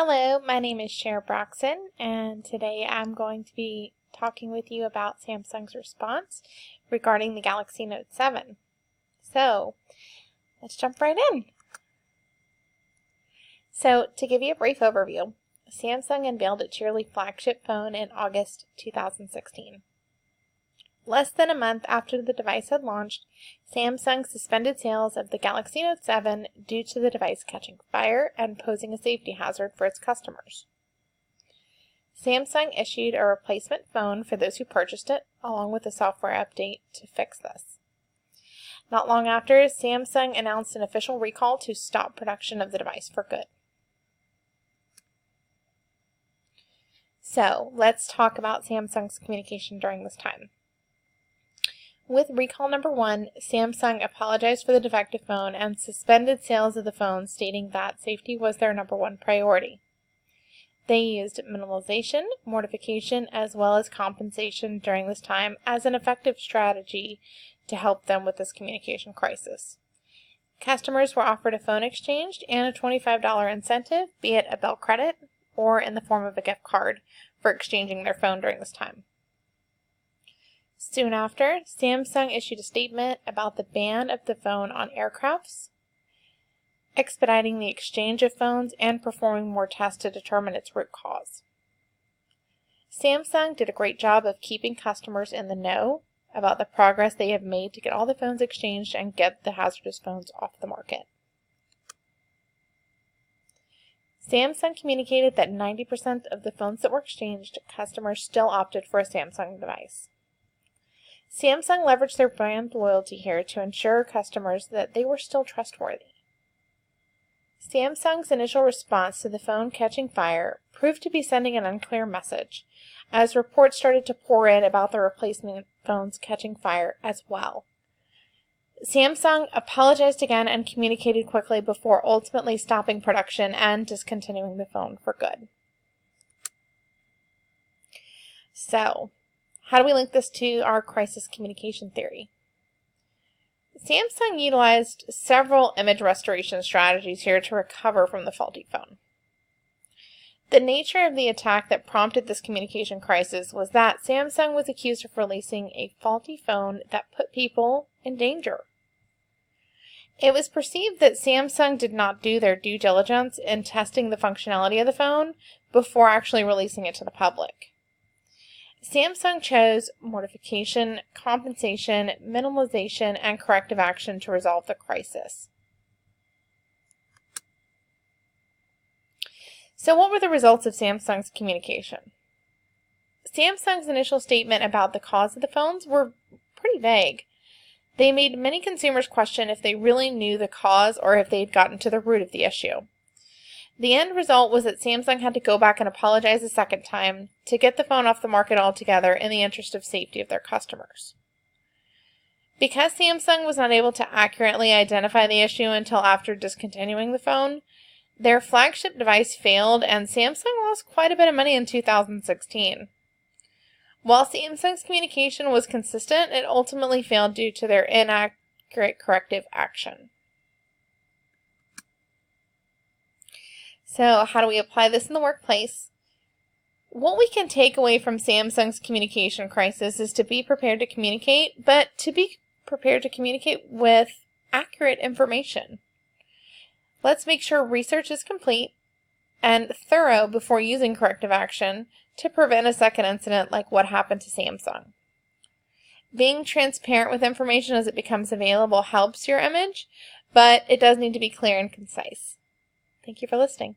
Hello, my name is Cher Broxson, and today I'm going to be talking with you about Samsung's response regarding the Galaxy Note 7. So, let's jump right in. So, to give you a brief overview, Samsung unveiled its yearly flagship phone in August 2016. Less than a month after the device had launched, Samsung suspended sales of the Galaxy Note 7 due to the device catching fire and posing a safety hazard for its customers. Samsung issued a replacement phone for those who purchased it, along with a software update to fix this. Not long after, Samsung announced an official recall to stop production of the device for good. So, let's talk about Samsung's communication during this time. With recall number 1, Samsung apologized for the defective phone and suspended sales of the phone, stating that safety was their number one priority. They used minimalization, mortification, as well as compensation during this time as an effective strategy to help them with this communication crisis. Customers were offered a phone exchange and a $25 incentive, be it a bill credit or in the form of a gift card, for exchanging their phone during this time. Soon after, Samsung issued a statement about the ban of the phone on aircrafts, expediting the exchange of phones, and performing more tests to determine its root cause. Samsung did a great job of keeping customers in the know about the progress they have made to get all the phones exchanged and get the hazardous phones off the market. Samsung communicated that 90% of the phones that were exchanged, customers still opted for a Samsung device. Samsung leveraged their brand loyalty here to ensure customers that they were still trustworthy. Samsung's initial response to the phone catching fire proved to be sending an unclear message, as reports started to pour in about the replacement phones catching fire as well. Samsung apologized again and communicated quickly before ultimately stopping production and discontinuing the phone for good. So, how do we link this to our crisis communication theory? Samsung utilized several image restoration strategies here to recover from the faulty phone. The nature of the attack that prompted this communication crisis was that Samsung was accused of releasing a faulty phone that put people in danger. It was perceived that Samsung did not do their due diligence in testing the functionality of the phone before actually releasing it to the public. Samsung chose mortification, compensation, minimalization, and corrective action to resolve the crisis. So what were the results of Samsung's communication? Samsung's initial statement about the cause of the phones were pretty vague. They made many consumers question if they really knew the cause or if they had gotten to the root of the issue. The end result was that Samsung had to go back and apologize a second time to get the phone off the market altogether in the interest of safety of their customers. Because Samsung was not able to accurately identify the issue until after discontinuing the phone, their flagship device failed and Samsung lost quite a bit of money in 2016. While Samsung's communication was consistent, it ultimately failed due to their inaccurate corrective action. So, how do we apply this in the workplace? What we can take away from Samsung's communication crisis is to be prepared to communicate, but to be prepared to communicate with accurate information. Let's make sure research is complete and thorough before using corrective action to prevent a second incident like what happened to Samsung. Being transparent with information as it becomes available helps your image, but it does need to be clear and concise. Thank you for listening.